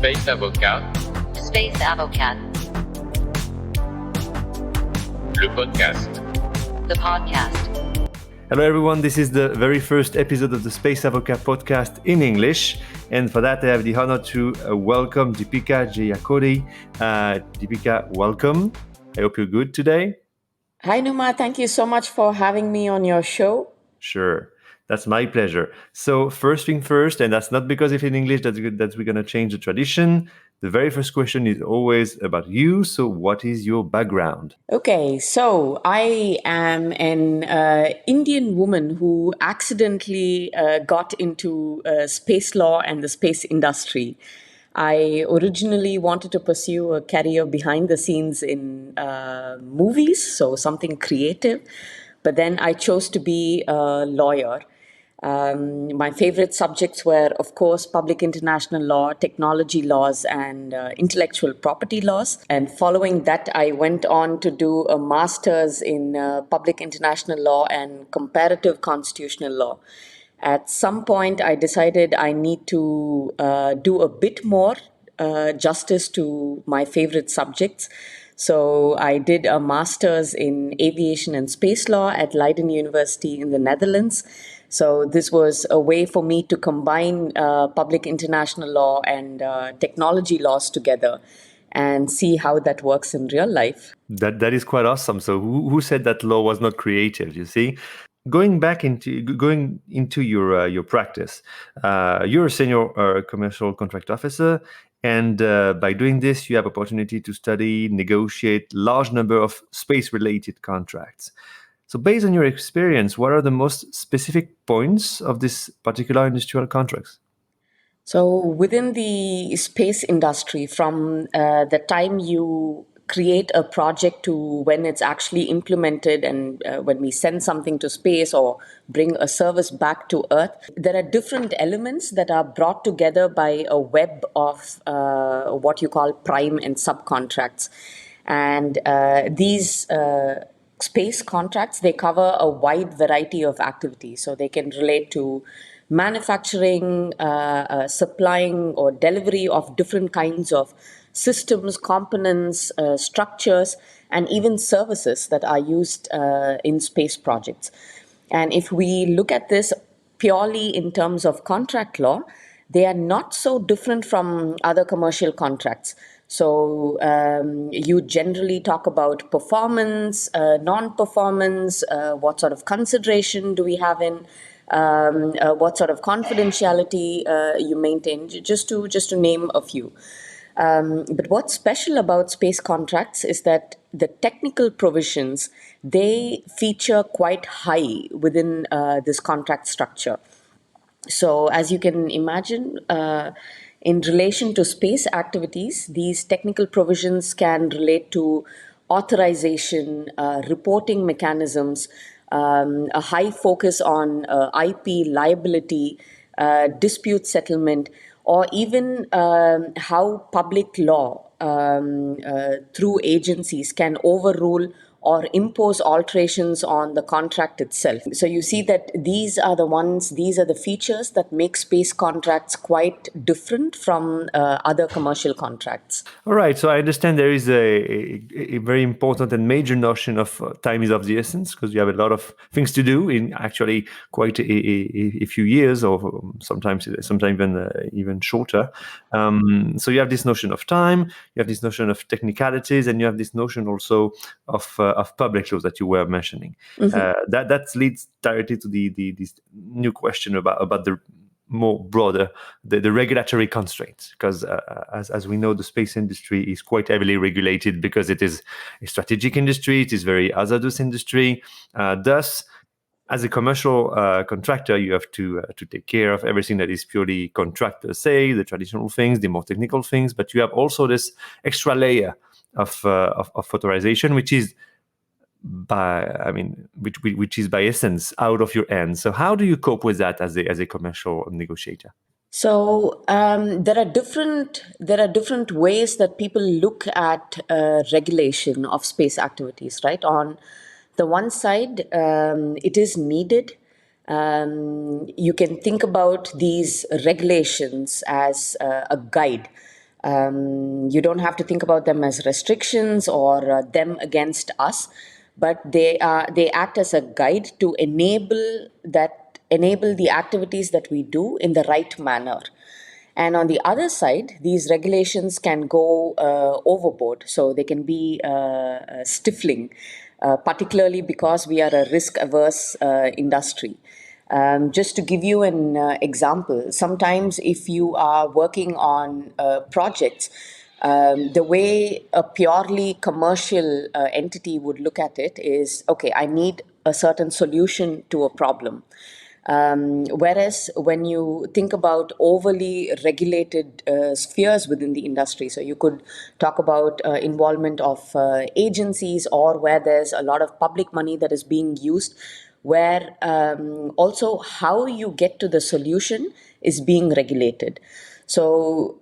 Space Avocat, SPACEAVOCAT, le podcast. the podcast. Hello everyone, this is the very first episode of the SPACEAVOCAT podcast in English, and for that I have the honor to welcome Deepika Jeyakodi. Deepika, welcome. I hope you're good today. Hi, Numa. Thank you so much for having me on your show. Sure, that's my pleasure. So first thing first, and that's not because if in English that we're going to change the tradition. The very first question is always about you. So what is your background? Okay, so I am an Indian woman who accidentally got into space law and the space industry. I originally wanted to pursue a career behind the scenes in movies, so something creative, but then I chose to be a lawyer. My favorite subjects were, of course, public international law, technology laws, and intellectual property laws. And following that, I went on to do a master's in public international law and comparative constitutional law. At some point, I decided I need to do a bit more justice to my favorite subjects. So I did a master's in aviation and space law at Leiden University in the Netherlands. So this was a way for me to combine public international law and technology laws together and see how that works in real life. That is quite awesome. So who said that law was not creative? You see, going into your practice, you're a senior commercial contract officer, and by doing this, you have opportunity to study, negotiate large number of space-related contracts. So based on your experience, what are the most specific points of this particular industrial contracts? So within the space industry, from the time you create a project to when it's actually implemented and when we send something to space or bring a service back to Earth, there are different elements that are brought together by a web of what you call prime and subcontracts. And these space contracts, they cover a wide variety of activities. So they can relate to manufacturing, supplying or delivery of different kinds of systems, components, structures, and even services that are used in space projects. And if we look at this purely in terms of contract law, they are not so different from other commercial contracts. So you generally talk about performance, non-performance, what sort of consideration do we have in, what sort of confidentiality you maintain, just to name a few. But what's special about space contracts is that the technical provisions, they feature quite high within this contract structure. So as you can imagine, in relation to space activities, these technical provisions can relate to authorization, reporting mechanisms, a high focus on IP liability, dispute settlement, or even how public law through agencies can overrule or impose alterations on the contract itself. So you see that these are the features that make space contracts quite different from other commercial contracts. All right, so I understand there is a very important and major notion of time is of the essence, because you have a lot of things to do in actually quite a few years, or sometimes even shorter. So you have this notion of time, you have this notion of technicalities, and you have this notion also of public laws that you were mentioning. Mm-hmm. That leads directly to this new question about the more broader the regulatory constraints, because as we know, the space industry is quite heavily regulated because it is a strategic industry. It is very hazardous industry. Thus, as a commercial contractor, you have to take care of everything that is purely contract per se, the traditional things, the more technical things. But you have also this extra layer of authorization, which is which is by essence out of your hands. So how do you cope with that as a commercial negotiator? So there are different ways that people look at regulation of space activities, right? On the one side, it is needed. You can think about these regulations as a guide. You don't have to think about them as restrictions or them against us, but they act as a guide to enable the activities that we do in the right manner. And on the other side, these regulations can go overboard, so they can be stifling, particularly because we are a risk-averse industry. Just to give you an example, sometimes if you are working on projects, the way a purely commercial entity would look at it is, okay, I need a certain solution to a problem. Whereas when you think about overly regulated spheres within the industry, so you could talk about involvement of agencies, or where there's a lot of public money that is being used, where also how you get to the solution is being regulated. So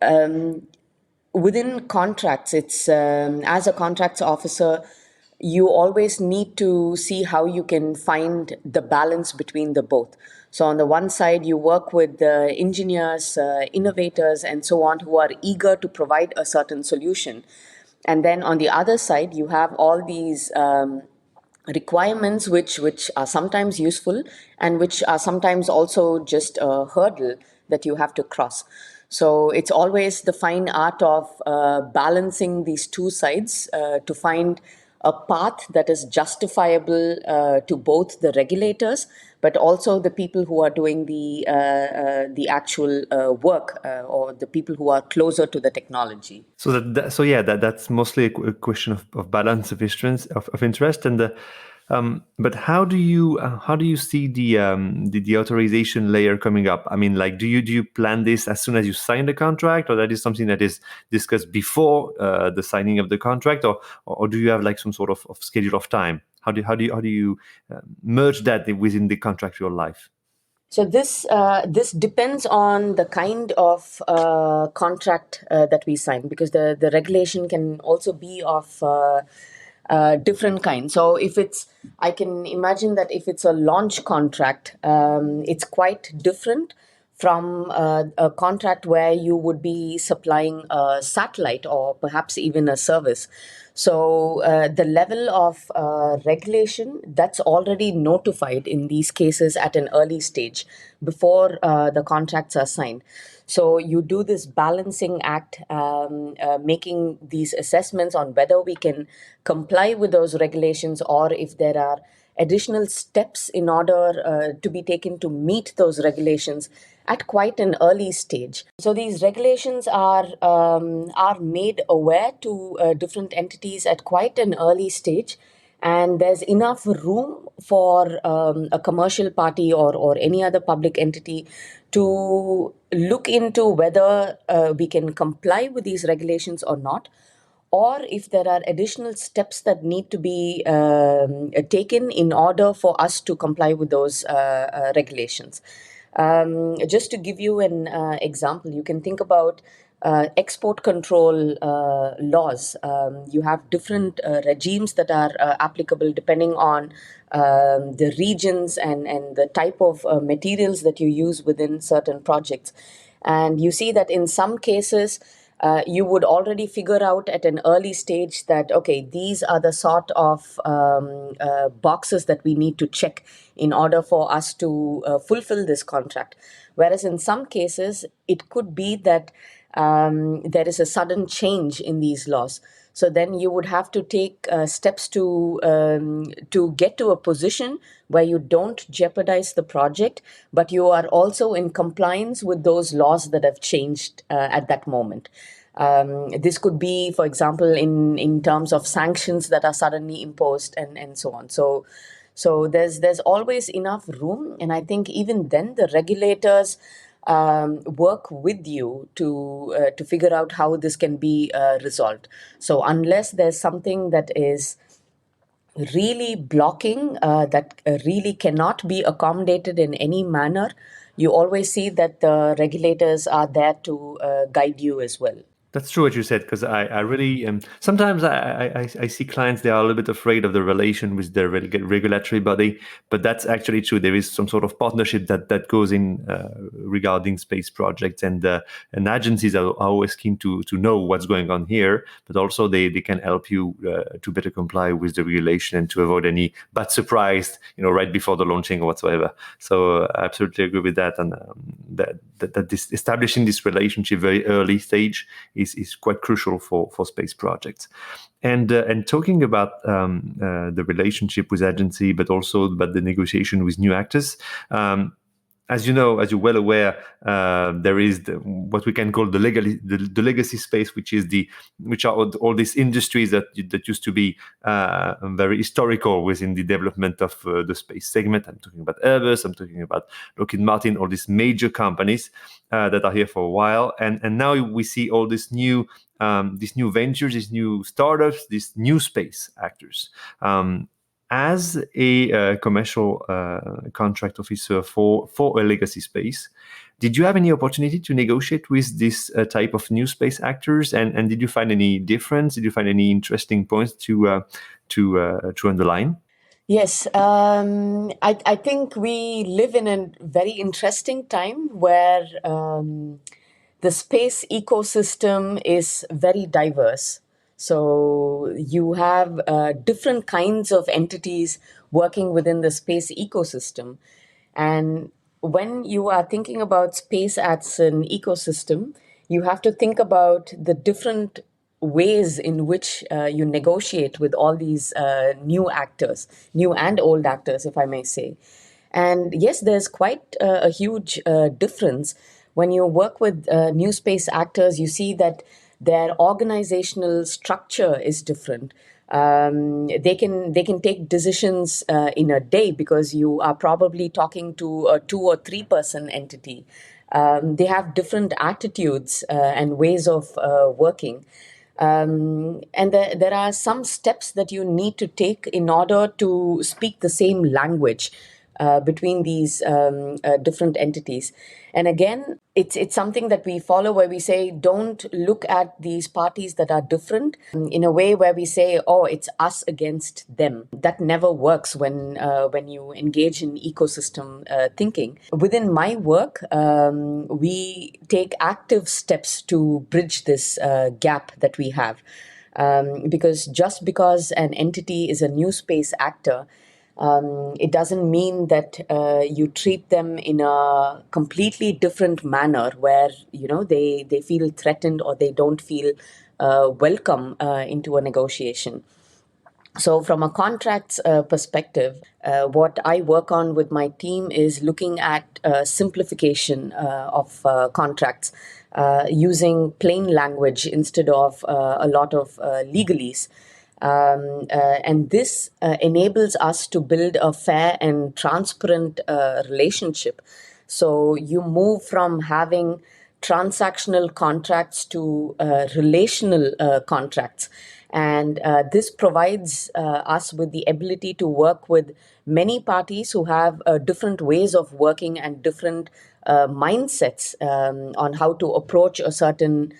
within contracts, it's as a contracts officer, you always need to see how you can find the balance between the both. So on the one side, you work with engineers, innovators, and so on, who are eager to provide a certain solution. And then on the other side, you have all these requirements which are sometimes useful and which are sometimes also just a hurdle that you have to cross. So it's always the fine art of balancing these two sides to find a path that is justifiable to both the regulators, but also the people who are doing the actual work, or the people who are closer to the technology. So that's mostly a question of balance of interest, and but how do you see the authorization layer coming up? I mean, like, do you plan this as soon as you sign the contract, or that is something that is discussed before the signing of the contract, or do you have like some sort of schedule of time? How do you merge that within the contractual life? So this depends on the kind of contract that we sign, because the regulation can also be of different kinds. So I can imagine that if it's a launch contract, it's quite different from a contract where you would be supplying a satellite or perhaps even a service. So the level of regulation that's already notified in these cases at an early stage before the contracts are signed. So you do this balancing act, making these assessments on whether we can comply with those regulations, or if there are additional steps in order to be taken to meet those regulations at quite an early stage. So these regulations are made aware to different entities at quite an early stage, and there's enough room for a commercial party or any other public entity to look into whether we can comply with these regulations or not, or if there are additional steps that need to be taken in order for us to comply with those regulations. Just to give you an example, you can think about export control laws. You have different regimes that are applicable depending on the regions and the type of materials that you use within certain projects. And you see that in some cases, you would already figure out at an early stage that, okay, these are the sort of boxes that we need to check in order for us to fulfill this contract. Whereas in some cases, it could be that there is a sudden change in these laws. So then you would have to take steps to get to a position where you don't jeopardize the project, but you are also in compliance with those laws that have changed at that moment. This could be, for example, in terms of sanctions that are suddenly imposed and so on. So there's always enough room, and I think even then the regulators work with you to figure out how this can be resolved. So unless there's something that is really blocking, that really cannot be accommodated in any manner, you always see that the regulators are there to guide you as well. That's true what you said, because I really sometimes I see clients, they are a little bit afraid of the relation with their regulatory body, but that's actually true. There is some sort of partnership that goes in regarding space projects, and agencies are always keen to know what's going on here, but also they can help you to better comply with the regulation and to avoid any bad surprise, right before the launching or whatsoever. So I absolutely agree with that, and that this establishing this relationship very early stage is quite crucial for space projects. And talking about the relationship with agency, but also about the negotiation with new actors. As you know, as you're well aware, there is what we can call the legacy space, which are all these industries that used to be very historical within the development of the space segment. I'm talking about Airbus, I'm talking about Lockheed Martin, all these major companies that are here for a while, and now we see all these new ventures, these new startups, these new space actors. As a commercial contract officer for a legacy space, did you have any opportunity to negotiate with this type of new space actors? And did you find any difference? Did you find any interesting points to underline? Yes, I think we live in a very interesting time where the space ecosystem is very diverse. So you have different kinds of entities working within the space ecosystem. And when you are thinking about space as an ecosystem, you have to think about the different ways in which you negotiate with all these new actors, new and old actors, if I may say. And yes, there's quite a huge difference. When you work with new space actors, you see that their organizational structure is different. They can take decisions in a day because you are probably talking to a 2 or 3 person entity. They have different attitudes and ways of working. And there are some steps that you need to take in order to speak the same language between these different entities. And again, it's something that we follow where we say, don't look at these parties that are different in a way where we say, oh, it's us against them. That never works when you engage in ecosystem thinking. Within my work, we take active steps to bridge this gap that we have. Because just because an entity is a new space actor, it doesn't mean that you treat them in a completely different manner where, they feel threatened or they don't feel welcome into a negotiation. So from a contracts perspective, what I work on with my team is looking at simplification of contracts using plain language instead of a lot of legalese. And this enables us to build a fair and transparent relationship. So you move from having transactional contracts to relational contracts. And this provides us with the ability to work with many parties who have different ways of working and different mindsets on how to approach a certain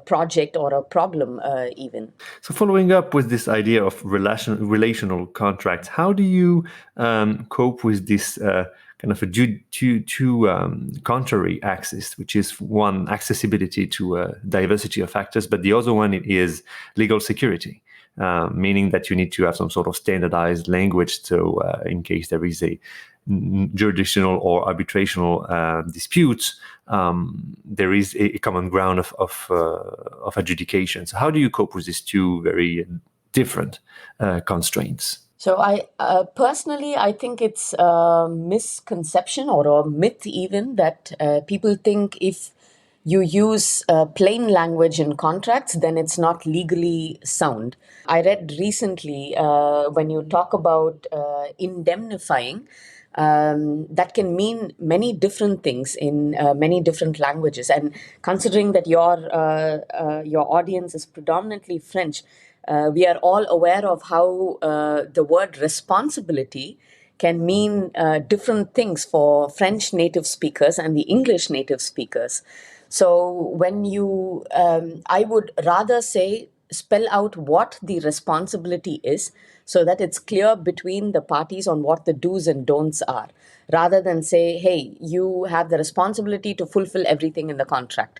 project or a problem even. So following up with this idea of relational contracts, how do you cope with this kind of a two contrary axis, which is one, accessibility to diversity of factors, but the other one is legal security, meaning that you need to have some sort of standardized language. So in case there is a jurisdictional or arbitrational disputes, there is a common ground of adjudication. So how do you cope with these two very different constraints? So I personally, I think it's a misconception or a myth even that people think if you use plain language in contracts, then it's not legally sound. I read recently when you talk about indemnifying, that can mean many different things in many different languages. And considering that your audience is predominantly French, we are all aware of how the word responsibility can mean different things for French native speakers and the English native speakers. So when you, I would rather say, spell out what the responsibility is so that it's clear between the parties on what the do's and don'ts are, rather than say, hey, you have the responsibility to fulfill everything in the contract.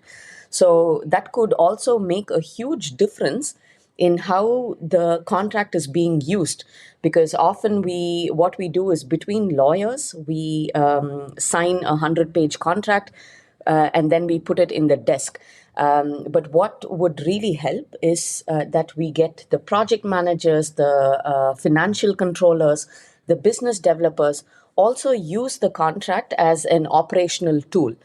So that could also make a huge difference in how the contract is being used, because often what we do is, between lawyers, we sign a 100-page contract, and then we put it in the desk. But what would really help is that we get the project managers, the financial controllers, the business developers also use the contract as an operational tool.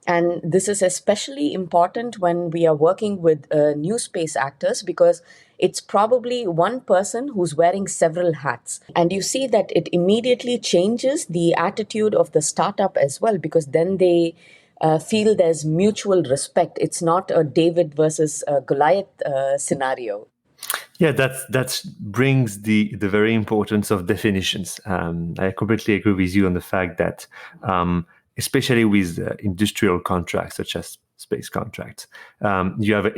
And this is especially important when we are working with NewSpace actors, because it's probably one person who's wearing several hats. And you see that it immediately changes the attitude of the startup as well, because then they feel there's mutual respect. It's not a David versus Goliath scenario. Yeah, that brings the very importance of definitions. I completely agree with you on the fact that, especially with industrial contracts such as space contracts, you have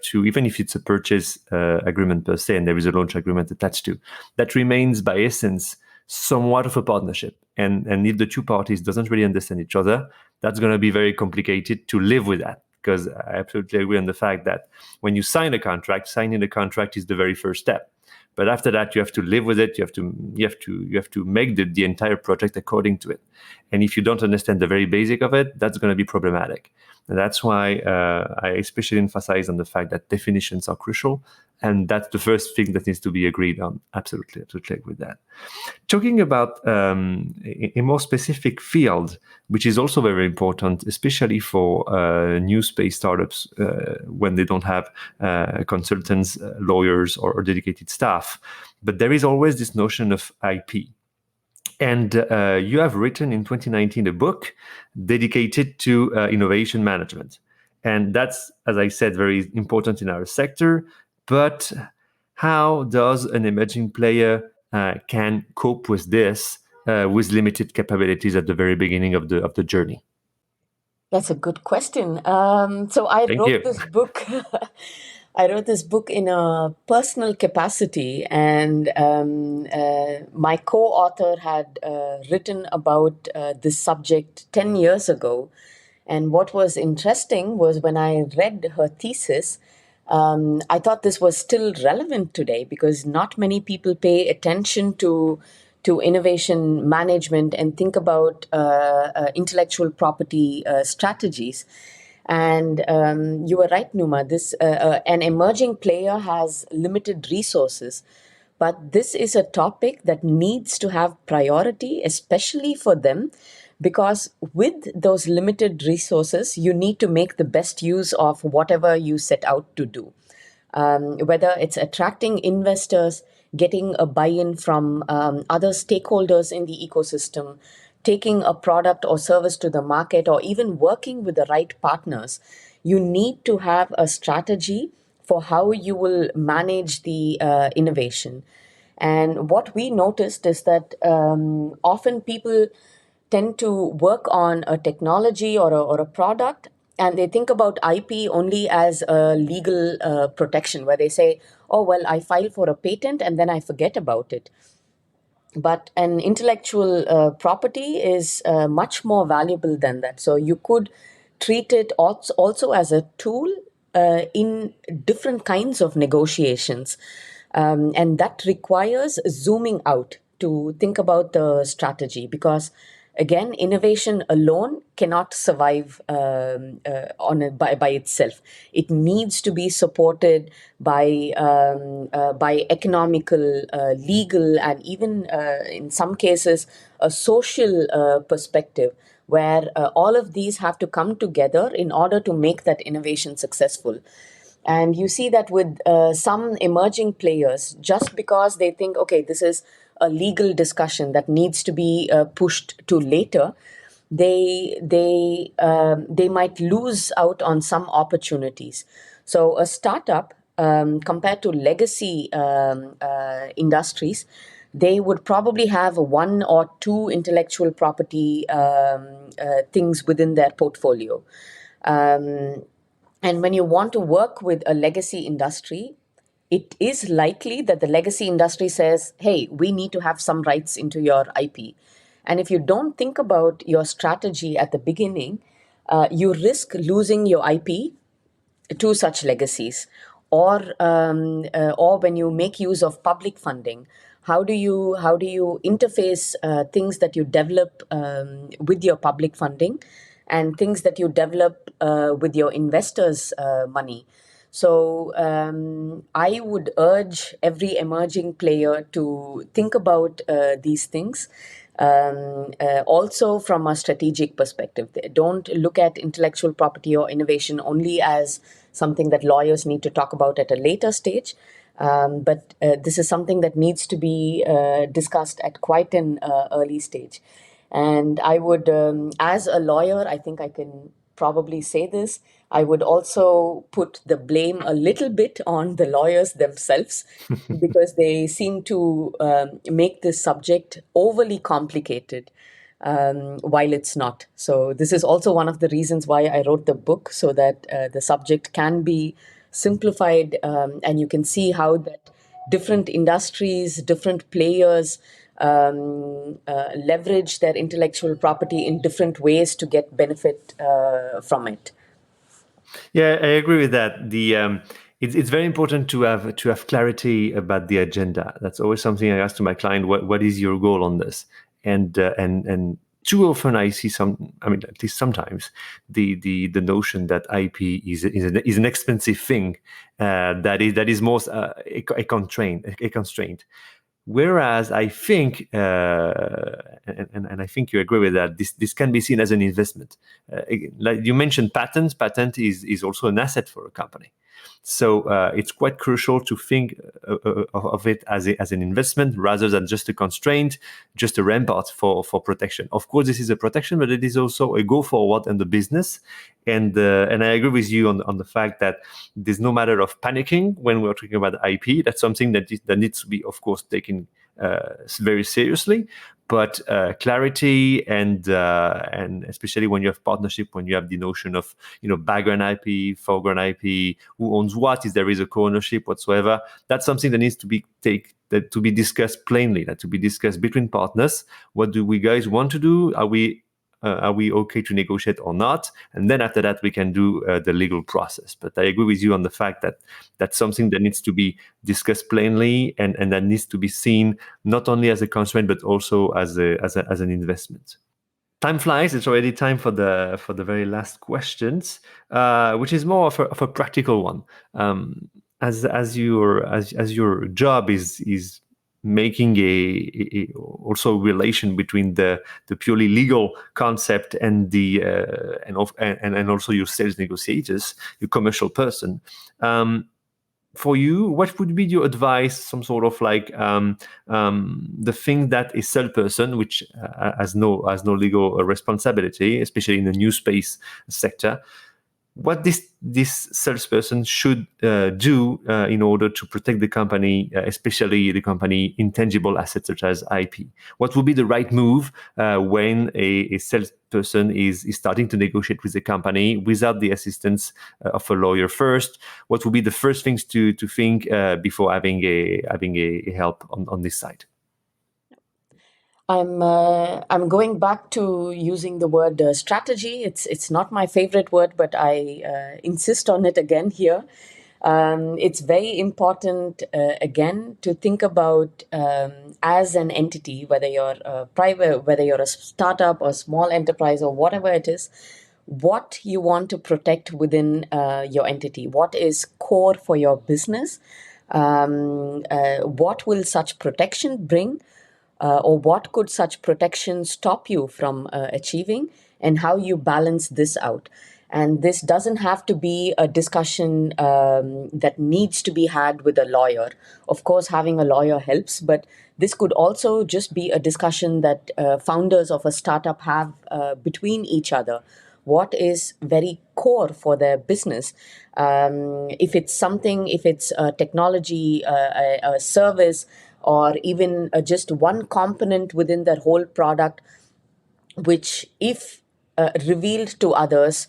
to, even if it's a purchase agreement per se, and there is a launch agreement attached to, that remains by essence somewhat of a partnership. And if the two parties doesn't really understand each other, that's going to be very complicated to live with that. Because I absolutely agree on the fact that when you sign a contract, signing the contract is the very first step. But after that, you have to live with it. You have to make the entire project according to it. And if you don't understand the very basic of it, that's going to be problematic. And that's why I especially emphasize on the fact that definitions are crucial. And that's the first thing that needs to be agreed on. Absolutely agree with that. Talking about a more specific field, which is also very important, especially for new space startups when they don't have consultants, lawyers, or dedicated staff. But there is always this notion of IP. And you have written in 2019 a book dedicated to innovation management. And that's, as I said, very important in our sector. But how does an emerging player can cope with this with limited capabilities at the very beginning of the journey? That's a good question. So I wrote this book. I wrote this book in a personal capacity, and my co-author had written about this subject 10 years ago. And what was interesting was, when I read her thesis, I thought this was still relevant today, because not many people pay attention to innovation management and think about intellectual property strategies. And you were right, Numa. An emerging player has limited resources, but this is a topic that needs to have priority, especially for them, because with those limited resources, you need to make the best use of whatever you set out to do. Whether it's attracting investors, getting a buy-in from other stakeholders in the ecosystem, taking a product or service to the market, or even working with the right partners, you need to have a strategy for how you will manage the innovation. And what we noticed is that often people tend to work on a technology or a product, and they think about IP only as a legal protection, where they say, oh, well, I file for a patent and then I forget about it. But an intellectual property is much more valuable than that. So you could treat it also as a tool in different kinds of negotiations. And that requires zooming out to think about the strategy, because again, innovation alone cannot survive by itself. It needs to be supported by economical, legal, and even in some cases a social perspective, where all of these have to come together in order to make that innovation successful. And you see that with some emerging players, just because they think, okay, this is a legal discussion that needs to be pushed to later, they might lose out on some opportunities. So a startup, compared to legacy industries, they would probably have one or two intellectual property things within their portfolio. And when you want to work with a legacy industry, it is likely that the legacy industry says, hey, we need to have some rights into your IP. And if you don't think about your strategy at the beginning, you risk losing your IP to such legacies. Or when you make use of public funding, how do you interface things that you develop with your public funding and things that you develop with your investors' money? So I would urge every emerging player to think about these things. Also from a strategic perspective. Don't look at intellectual property or innovation only as something that lawyers need to talk about at a later stage, but this is something that needs to be discussed at quite an early stage. And I would, as a lawyer, I think I can probably say this, I would also put the blame a little bit on the lawyers themselves because they seem to make this subject overly complicated while it's not. So this is also one of the reasons why I wrote the book, so that the subject can be simplified and you can see how that different industries, different players leverage their intellectual property in different ways to get benefit from it. Yeah, I agree with that. It's very important to have clarity about the agenda. That's always something I ask to my client. What is your goal on this? And too often I see at least sometimes, the notion that IP is an expensive thing that is most a constraint. Whereas I think, and I think you agree with that, this can be seen as an investment. Like you mentioned, patent is also an asset for a company. So it's quite crucial to think of it as an investment rather than just a constraint, just a rampart for protection. Of course, this is a protection, but it is also a go forward in the business. And I agree with you on the fact that there's no matter of panicking when we're talking about IP. That's something that needs to be, of course, taken very seriously. But clarity and especially when you have partnership, when you have the notion of background IP, foreground IP, who owns what, is there is a co-ownership whatsoever, that's something that needs to be discussed plainly, that to be discussed between partners. What do we guys want to do? Are we okay to negotiate or not? And then after that, we can do the legal process. But I agree with you on the fact that that's something that needs to be discussed plainly and that needs to be seen not only as a constraint, but also as an investment. Time flies. It's already time for the very last questions, which is more of a practical one. As your job is making a also relation between the purely legal concept and the and also your sales negotiators, your commercial person. For you, what would be your advice? Some sort of like the thing that a salesperson, which has no legal responsibility, especially in the NewSpace sector, what this salesperson should do in order to protect the company, especially the company intangible assets such as IP. What would be the right move when a salesperson is starting to negotiate with the company without the assistance of a lawyer first? What would be the first things to think before having a help on this side? I'm going back to using the word strategy. It's not my favorite word, but I insist on it again here. It's very important again to think about as an entity, whether you're a private, whether you're a startup or small enterprise or whatever it is, what you want to protect within your entity. What is core for your business? What will such protection bring? Or what could such protection stop you from achieving, and how you balance this out. And this doesn't have to be a discussion that needs to be had with a lawyer. Of course, having a lawyer helps, but this could also just be a discussion that founders of a startup have between each other. What is very core for their business? If it's a technology, a service, or even just one component within their whole product, which if revealed to others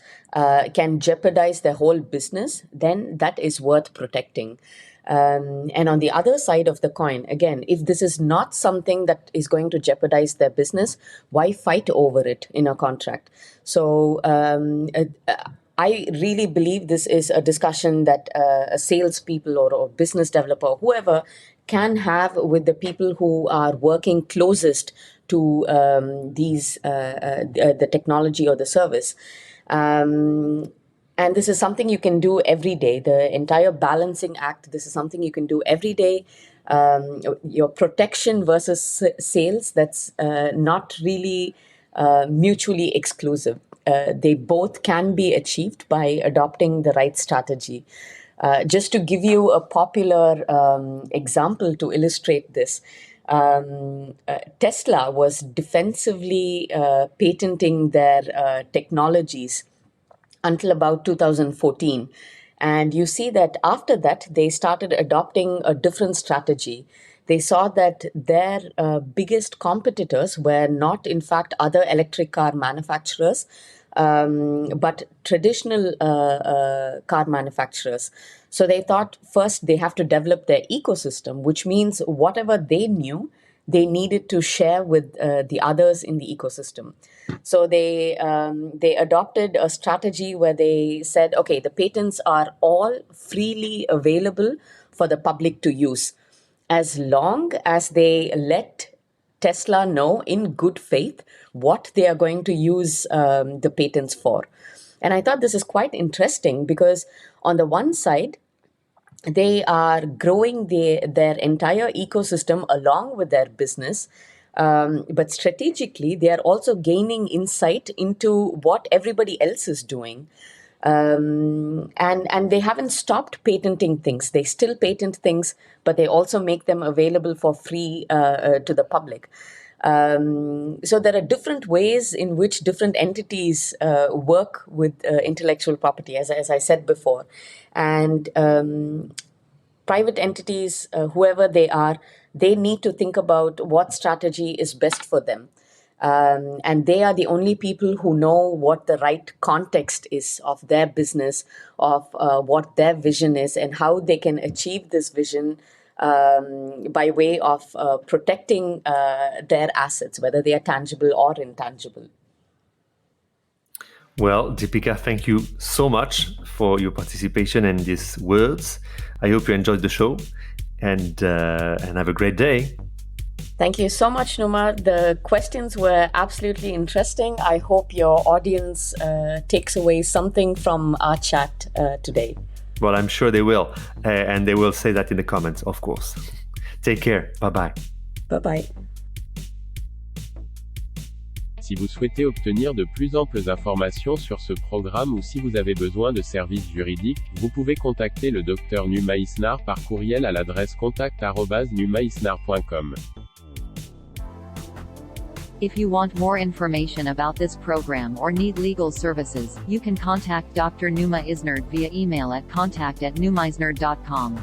can jeopardize their whole business, then that is worth protecting. And on the other side of the coin, again, if this is not something that is going to jeopardize their business, why fight over it in a contract? So I really believe this is a discussion that a salespeople or business developer, whoever, can have with the people who are working closest to the technology or the service. And this is something you can do every day. The entire balancing act, this is something you can do every day. Your protection versus sales, that's not really mutually exclusive. They both can be achieved by adopting the right strategy. Just to give you a popular example to illustrate this, Tesla was defensively patenting their technologies until about 2014. And you see that after that, they started adopting a different strategy. They saw that their biggest competitors were not, in fact, other electric car manufacturers, but traditional car manufacturers. So they thought first they have to develop their ecosystem, which means whatever they knew, they needed to share with the others in the ecosystem. So they adopted a strategy where they said, okay, the patents are all freely available for the public to use, as long as they let Tesla know in good faith what they are going to use the patents for. And I thought this is quite interesting because on the one side, they are growing their entire ecosystem along with their business. But strategically, they are also gaining insight into what everybody else is doing. And they haven't stopped patenting things. They still patent things, but they also make them available for free to the public. So there are different ways in which different entities work with intellectual property, as I said before. And private entities, whoever they are, they need to think about what strategy is best for them. And they are the only people who know what the right context is of their business, of what their vision is, and how they can achieve this vision by way of protecting their assets, whether they are tangible or intangible. Well, Deepika, thank you so much for your participation and these words. I hope you enjoyed the show and have a great day. Thank you so much, Numa. The questions were absolutely interesting. I hope your audience takes away something from our chat today. Well, I'm sure they will. And they will say that in the comments, of course. Take care. Bye-bye. Bye-bye. Si vous souhaitez obtenir de plus amples informations sur ce programme ou si vous avez besoin de services juridiques, vous pouvez contacter le Dr Numaisnar par courriel à l'adresse contact@numaisnar.com. If you want more information about this program or need legal services, you can contact Dr. Numa Isnard via email at contact@numaisnard.com.